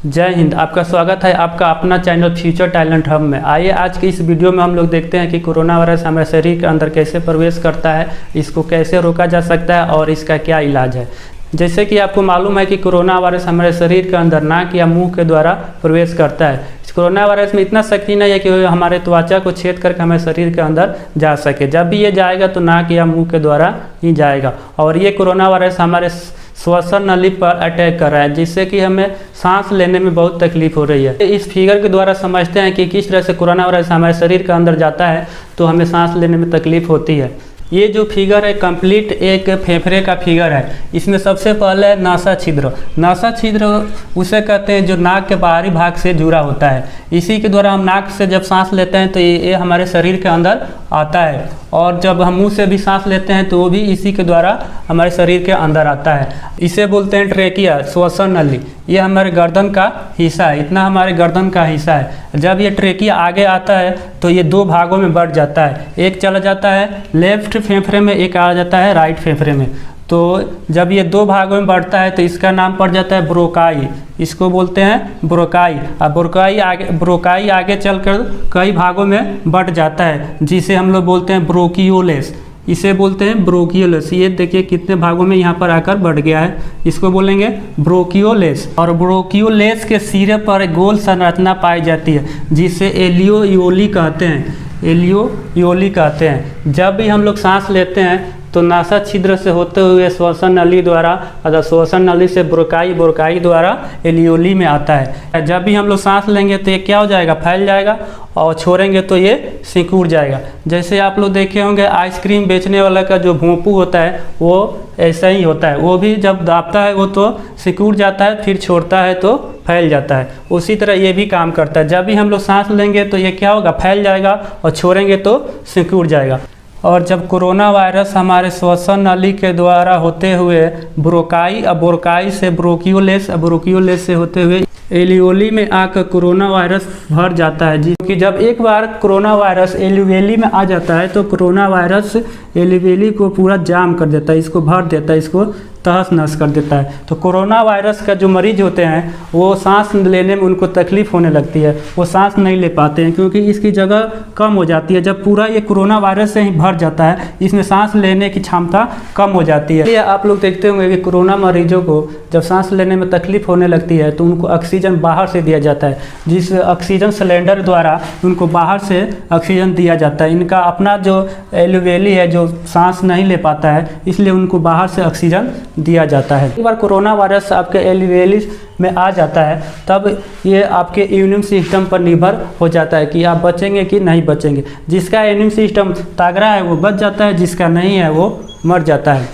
जय हिंद। आपका स्वागत है आपका अपना चैनल फ्यूचर टैलेंट हब में। आइए आज की इस वीडियो में हम लोग देखते हैं कि कोरोना वायरस हमारे शरीर के अंदर कैसे प्रवेश करता है, इसको कैसे रोका जा सकता है और इसका क्या इलाज है। जैसे कि आपको मालूम है कि कोरोना वायरस हमारे शरीर के अंदर नाक या मुंह के द्वारा प्रवेश करता है। इस कोरोना वायरस में इतना शक्ति नहीं है कि हमारे त्वचा को छेद करके हमारे शरीर के अंदर जा सके। जब भी ये जाएगा तो नाक या मुंह के द्वारा ही जाएगा और ये कोरोना वायरस हमारे श्वसन नली पर अटैक कर रहा है, जिससे कि हमें सांस लेने में बहुत तकलीफ हो रही है। इस फिगर के द्वारा समझते हैं कि किस तरह से कोरोना वायरस हमारे शरीर के अंदर जाता है तो हमें सांस लेने में तकलीफ होती है। ये जो फिगर है कंप्लीट एक फेफड़े का फिगर है। इसमें सबसे पहले है नासा छिद्र। नासा छिद्र उसे कहते हैं जो नाक के बाहरी भाग से जुड़ा होता है। इसी के द्वारा हम नाक से जब सांस लेते हैं तो ये हमारे शरीर के अंदर आता है, और जब हम मुंह से भी सांस लेते हैं तो वो भी इसी के द्वारा हमारे शरीर के अंदर आता है। इसे बोलते हैं ट्रेकिया, श्वसन नली। ये हमारे गर्दन का हिस्सा है, इतना हमारे गर्दन का हिस्सा है। जब ये ट्रेकिया आगे आता है तो ये दो भागों में बढ़ जाता है। एक चला जाता है लेफ्ट फेफड़े में, एक आ जाता है राइट फेफड़े में। तो जब ये दो भागों में बढ़ता है तो इसका नाम पड़ जाता है ब्रोकाई। इसको बोलते हैं ब्रोकाई। और ब्रोकाई आगे चलकर कई भागों में बढ़ जाता है, जिसे हम लोग बोलते हैं ब्रोकियोलेस। इसे बोलते हैं ब्रोकियोलेस। ये देखिए कितने भागों में यहाँ पर आकर बढ़ गया है, इसको बोलेंगे ब्रोकियोलेस। और ब्रोकियोलेस के सिरे पर गोल संरचना पाई जाती है, जिसे एलियोयोली कहते हैं। एलियोयोली कहते हैं। जब भी हम लोग सांस लेते हैं तो नासा छिद्र से होते हुए श्वसन नली द्वारा अथवा श्वसन नली से ब्रोकाई द्वारा एलियोली में आता है। जब भी हम लोग सांस लेंगे तो ये क्या हो जाएगा, फैल जाएगा, और छोड़ेंगे तो ये सिकुड़ जाएगा। जैसे आप लोग देखे होंगे आइसक्रीम बेचने वाला का जो भोंपू होता है वो ऐसा ही होता है। वो भी जब दाबता है वो तो सिकुड़ जाता है, फिर छोड़ता है तो फैल जाता है। उसी तरह ये भी काम करता है। जब भी हम लोग सांस लेंगे तो ये क्या होगा, फैल जाएगा, और छोड़ेंगे तो सिकुड़ जाएगा। और जब कोरोना वायरस हमारे श्वसन नली के द्वारा होते हुए ब्रोकाई से ब्रोकियोलेस से होते हुए एलियोली में आकर कोरोना वायरस भर जाता है। जी कि जब एक बार कोरोना वायरस एलियोली में आ जाता है तो कोरोना वायरस एलियोली को पूरा जाम कर देता है, इसको भर देता है, इसको तहस नहस कर देता है। तो कोरोना वायरस का जो मरीज होते हैं वो सांस लेने में उनको तकलीफ़ होने लगती है, वो सांस नहीं ले पाते हैं क्योंकि इसकी जगह कम हो जाती है। जब पूरा ये कोरोना वायरस से ही भर जाता है, इसमें सांस लेने की क्षमता कम हो जाती है। इसलिए आप लोग देखते होंगे कि कोरोना मरीजों को जब सांस लेने में तकलीफ होने लगती है तो उनको ऑक्सीजन बाहर से दिया जाता है, जिस ऑक्सीजन सिलेंडर द्वारा उनको बाहर से ऑक्सीजन दिया जाता है। इनका अपना जो एलियोली है जो सांस नहीं ले पाता है, इसलिए उनको बाहर से ऑक्सीजन दिया जाता है। एक बार कोरोना वायरस आपके एलियोली में आ जाता है तब ये आपके इम्यून सिस्टम पर निर्भर हो जाता है कि आप बचेंगे कि नहीं बचेंगे। जिसका इम्यून सिस्टम तगड़ा है वो बच जाता है, जिसका नहीं है वो मर जाता है।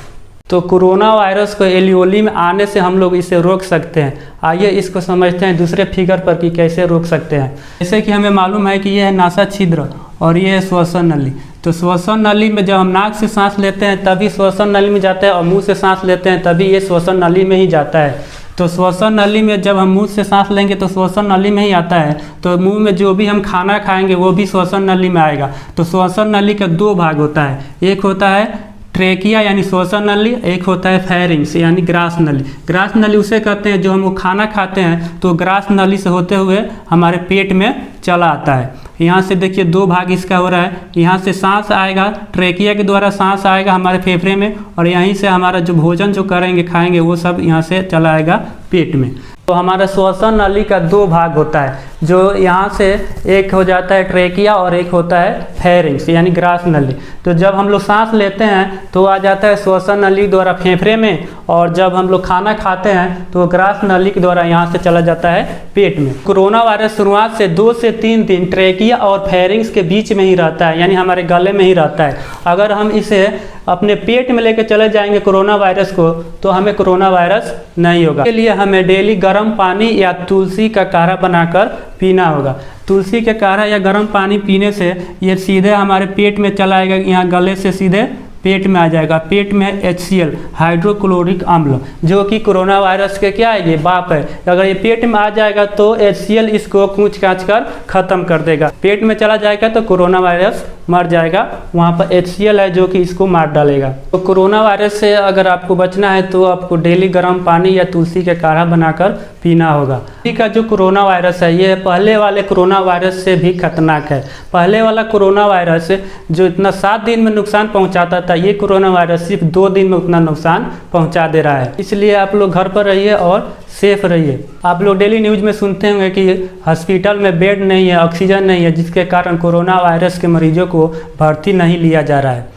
तो कोरोना वायरस को एलियोली में आने से हम लोग इसे रोक सकते हैं। आइए इसको समझते हैं दूसरे फिगर पर कि कैसे रोक सकते हैं। जैसे कि हमें मालूम है कि यह है नासा छिद्र और ये है श्वसन नली। तो श्वसन नली में जब हम नाक से सांस लेते हैं तभी श्वसन नली में जाता है, और मुंह से सांस लेते हैं तभी ये श्वसन नली में ही जाता है। तो श्वसन नली में जब हम मुंह से सांस लेंगे तो श्वसन नली में ही आता है। तो मुंह में जो भी हम खाना खाएंगे वो भी श्वसन नली में आएगा। तो श्वसन नली का दो भाग होता है, एक होता है ट्रेकिया यानी श्वसन नली, एक होता है फेरिंग्स यानी ग्रास नली। ग्रास नली उसे कहते हैं जो हम खाना खाते हैं तो ग्रास नली से होते हुए हमारे पेट में चला आता है। यहाँ से देखिए दो भाग इसका हो रहा है। यहाँ से सांस आएगा, ट्रेकिया के द्वारा सांस आएगा हमारे फेफड़े में, और यहीं से हमारा जो भोजन जो खाएंगे वो सब यहाँ से चला आएगा पेट में। तो हमारा श्वसन नली का दो भाग होता है, जो यहाँ से एक हो जाता है ट्रेकिया और एक होता है फेरिंग्स यानी ग्रास नली। तो जब हम लोग सांस लेते हैं तो आ जाता है श्वसन नली द्वारा फेफड़े में, और जब हम लोग खाना खाते हैं तो ग्रास नली के द्वारा यहाँ से चला जाता है पेट में। कोरोना वायरस शुरुआत से 2 से 3 दिन ट्रेकिया और फेरिंग्स के बीच में ही रहता है, यानी हमारे गले में ही रहता है। अगर हम इसे अपने पेट में लेकर चले जाएंगे कोरोना वायरस को तो हमें कोरोना वायरस नहीं होगा। इसके लिए हमें डेली गर्म पानी या तुलसी का काढ़ा बनाकर पीना होगा। तुलसी के काढ़ा या गर्म पानी पीने से ये सीधे हमारे पेट में चला आएगा, यहाँ गले से सीधे पेट में आ जाएगा। पेट में HCl हाइड्रोक्लोरिक अम्ल जो कि कोरोना वायरस के क्या है, ये बाप है। अगर ये पेट में आ जाएगा तो HCl इसको कूच काच कर ख़त्म कर देगा। पेट में चला जाएगा तो कोरोना वायरस मर जाएगा, वहाँ पर HCl है जो कि इसको मार डालेगा। तो कोरोना वायरस से अगर आपको बचना है तो आपको डेली गर्म पानी या तुलसी का काढ़ा बनाकर पीना होगा। अभी का जो कोरोना वायरस है ये पहले वाले कोरोना वायरस से भी खतरनाक है। पहले वाला कोरोना वायरस जो इतना 7 दिन में नुकसान पहुंचाता था, ये कोरोना वायरस सिर्फ 2 दिन में उतना नुकसान पहुंचा दे रहा है। इसलिए आप लोग घर पर रहिए और सेफ रहिए। आप लोग डेली न्यूज़ में सुनते होंगे कि हॉस्पिटल में बेड नहीं है, ऑक्सीजन नहीं है, जिसके कारण कोरोना वायरस के मरीजों को भर्ती नहीं लिया जा रहा है।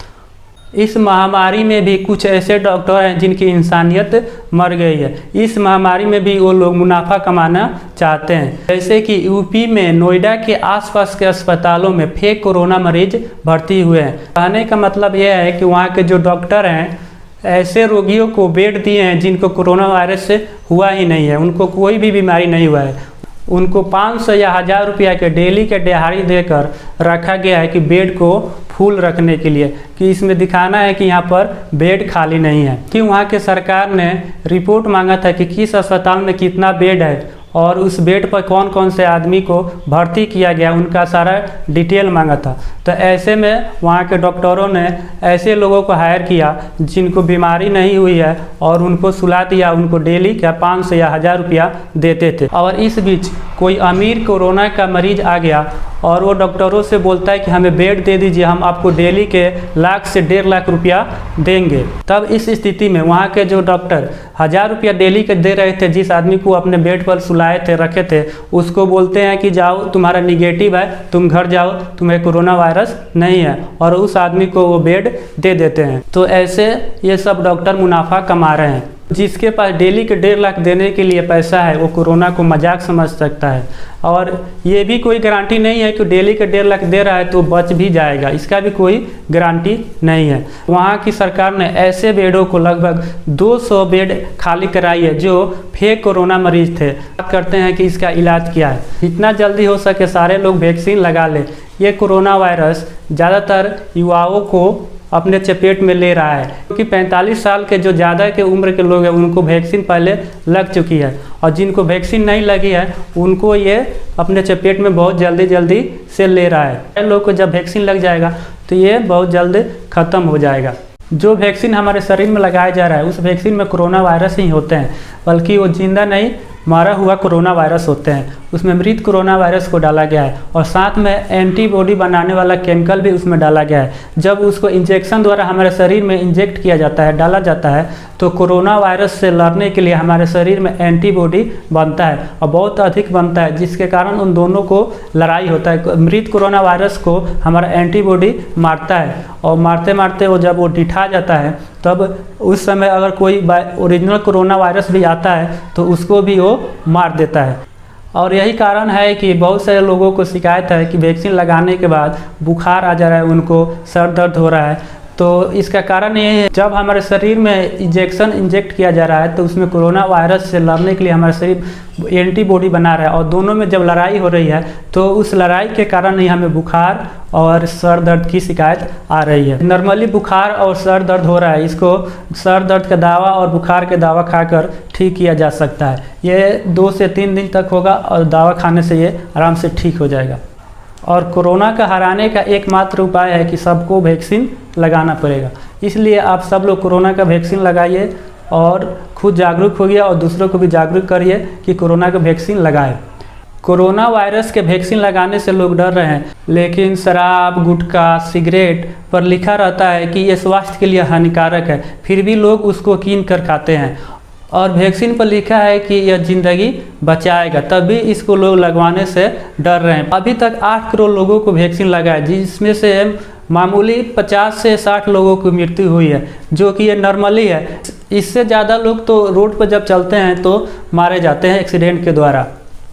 इस महामारी में भी कुछ ऐसे डॉक्टर हैं जिनकी इंसानियत मर गई है। इस महामारी में भी वो लोग मुनाफा कमाना चाहते हैं। जैसे कि यूपी में नोएडा के आसपास के अस्पतालों में फेक कोरोना मरीज भर्ती हुए हैं। कहने का मतलब यह है कि वहाँ के जो डॉक्टर हैं ऐसे रोगियों को बेड दिए हैं जिनको कोरोना वायरस से हुआ ही नहीं है, उनको कोई भी बीमारी नहीं हुआ है। उनको 500 या 1000 रुपया के डेली के दिहाड़ी देकर रखा गया है कि बेड को फुल रखने के लिए, कि इसमें दिखाना है कि यहाँ पर बेड खाली नहीं है। कि वहाँ के सरकार ने रिपोर्ट मांगा था कि किस अस्पताल में कितना बेड है और उस बेड पर कौन कौन से आदमी को भर्ती किया गया, उनका सारा डिटेल मांगा था। तो ऐसे में वहाँ के डॉक्टरों ने ऐसे लोगों को हायर किया जिनको बीमारी नहीं हुई है और उनको सुला दिया। उनको डेली क्या 500 या 1000 रुपया देते थे। और इस बीच कोई अमीर कोरोना का मरीज आ गया और वो डॉक्टरों से बोलता है कि हमें बेड दे दीजिए, हम आपको डेली के 1 से 1.5 लाख रुपया देंगे। तब इस स्थिति में वहाँ के जो डॉक्टर 1000 रुपया डेली के दे रहे थे, जिस आदमी को अपने बेड पर सुलाए थे, रखे थे, उसको बोलते हैं कि जाओ तुम्हारा निगेटिव है, तुम घर जाओ, तुम्हें कोरोना वायरस नहीं है, और उस आदमी को वो बेड दे देते हैं। तो ऐसे ये सब डॉक्टर मुनाफा कमा रहे हैं। जिसके पास डेली के 1.5 लाख देने के लिए पैसा है वो कोरोना को मजाक समझ सकता है। और ये भी कोई गारंटी नहीं है कि डेली के 1.5 लाख दे रहा है तो बच भी जाएगा, इसका भी कोई गारंटी नहीं है। वहाँ की सरकार ने ऐसे बेडों को लगभग 200 बेड खाली कराई है जो फेक कोरोना मरीज थे। बात करते हैं कि इसका इलाज क्या है। जितना जल्दी हो सके सारे लोग वैक्सीन लगा ले। ये कोरोना वायरस ज़्यादातर युवाओं को अपने चपेट में ले रहा है, क्योंकि 45 साल के जो ज़्यादा के उम्र के लोग हैं उनको वैक्सीन पहले लग चुकी है, और जिनको वैक्सीन नहीं लगी है उनको ये अपने चपेट में बहुत जल्दी से ले रहा है। लोग को जब वैक्सीन लग जाएगा तो ये बहुत जल्द ख़त्म हो जाएगा। जो वैक्सीन हमारे शरीर में लगाया जा रहा है उस वैक्सीन में कोरोना वायरस ही होते हैं, बल्कि वो जिंदा नहीं मारा हुआ कोरोना वायरस होते हैं। उसमें मृत कोरोना वायरस को डाला गया है और साथ में एंटीबॉडी बनाने वाला केमिकल भी उसमें डाला गया है। जब उसको इंजेक्शन द्वारा हमारे शरीर में इंजेक्ट किया जाता है, डाला जाता है, तो कोरोना वायरस से लड़ने के लिए हमारे शरीर में एंटीबॉडी बनता है और बहुत अधिक बनता है, जिसके कारण उन दोनों को लड़ाई होता है। मृत कोरोना वायरस को हमारा एंटीबॉडी मारता है और मारते मारते वो जब वो डिठा जाता है तब उस समय अगर कोई ओरिजिनल कोरोना वायरस भी आता है तो उसको भी वो मार देता है। और यही कारण है कि बहुत सारे लोगों को शिकायत है कि वैक्सीन लगाने के बाद बुखार आ जा रहा है, उनको सर दर्द हो रहा है। तो इसका कारण ये है, जब हमारे शरीर में इंजेक्ट किया जा रहा है तो उसमें कोरोना वायरस से लड़ने के लिए हमारा शरीर एंटीबॉडी बना रहा है, और दोनों में जब लड़ाई हो रही है तो उस लड़ाई के कारण ही हमें बुखार और सर दर्द की शिकायत आ रही है। नॉर्मली बुखार और सर दर्द हो रहा है, इसको सर दर्द का दवा और बुखार के दवा खाकर ठीक किया जा सकता है। ये 2 से 3 दिन तक होगा और दवा खाने से ये आराम से ठीक हो जाएगा। और कोरोना का हराने का एकमात्र उपाय है कि सबको वैक्सीन लगाना पड़ेगा। इसलिए आप सब लोग कोरोना का वैक्सीन लगाइए और खुद जागरूक होइए और दूसरों को भी जागरूक करिए कि कोरोना का वैक्सीन लगाएं। कोरोना वायरस के वैक्सीन लगाने से लोग डर रहे हैं, लेकिन शराब, गुटखा, सिगरेट पर लिखा रहता है कि ये स्वास्थ्य के लिए हानिकारक है, फिर भी लोग उसको कीन कर खाते हैं। और वैक्सीन पर लिखा है कि यह ज़िंदगी बचाएगा, तभी इसको लोग लगवाने से डर रहे हैं। अभी तक 8 करोड़ लोगों को वैक्सीन लगा है, जिसमें से मामूली 50 से 60 लोगों की मृत्यु हुई है, जो कि ये नॉर्मली है। इससे ज़्यादा लोग तो रोड पर जब चलते हैं तो मारे जाते हैं एक्सीडेंट के द्वारा।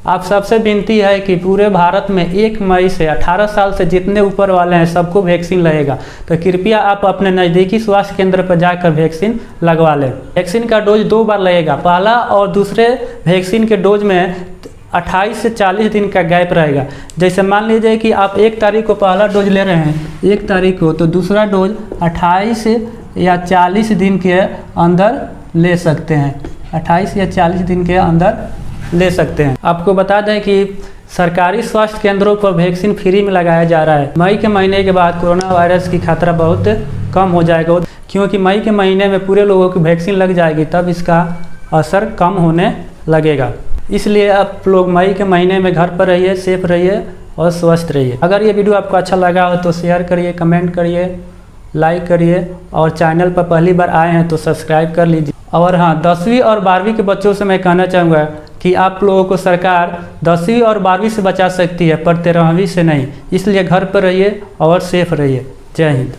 आप सबसे विनती है कि पूरे भारत में 1 मई से 18 साल से जितने ऊपर वाले हैं सबको वैक्सीन लगेगा, तो कृपया आप अपने नज़दीकी स्वास्थ्य केंद्र पर जाकर वैक्सीन लगवा लें। वैक्सीन का डोज 2 बार लगेगा, पहला और दूसरे वैक्सीन के डोज में 28 से 40 दिन का गैप रहेगा। जैसे मान लीजिए कि आप 1 तारीख को पहला डोज ले रहे हैं 1 तारीख को, तो दूसरा डोज 28 या 40 दिन के अंदर ले सकते हैं। 28 या 40 दिन के अंदर ले सकते हैं। आपको बता दें कि सरकारी स्वास्थ्य केंद्रों पर वैक्सीन फ्री में लगाया जा रहा है। मई के महीने के बाद कोरोना वायरस की खतरा बहुत कम हो जाएगा, क्योंकि मई के महीने में पूरे लोगों की वैक्सीन लग जाएगी, तब इसका असर कम होने लगेगा। इसलिए आप लोग मई के महीने में घर पर रहिए, सेफ रहिए और स्वस्थ रहिए। अगर ये वीडियो आपको अच्छा लगा हो तो शेयर करिए, कमेंट करिए, लाइक करिए और चैनल पर पहली बार आए हैं तो सब्सक्राइब कर लीजिए। और हाँ, 10वीं और 12वीं के बच्चों से मैं कहना चाहूँगा कि आप लोगों को सरकार 10वीं और 12वीं से बचा सकती है पर 13वीं से नहीं, इसलिए घर पर रहिए और सेफ रहिए। जय हिंद।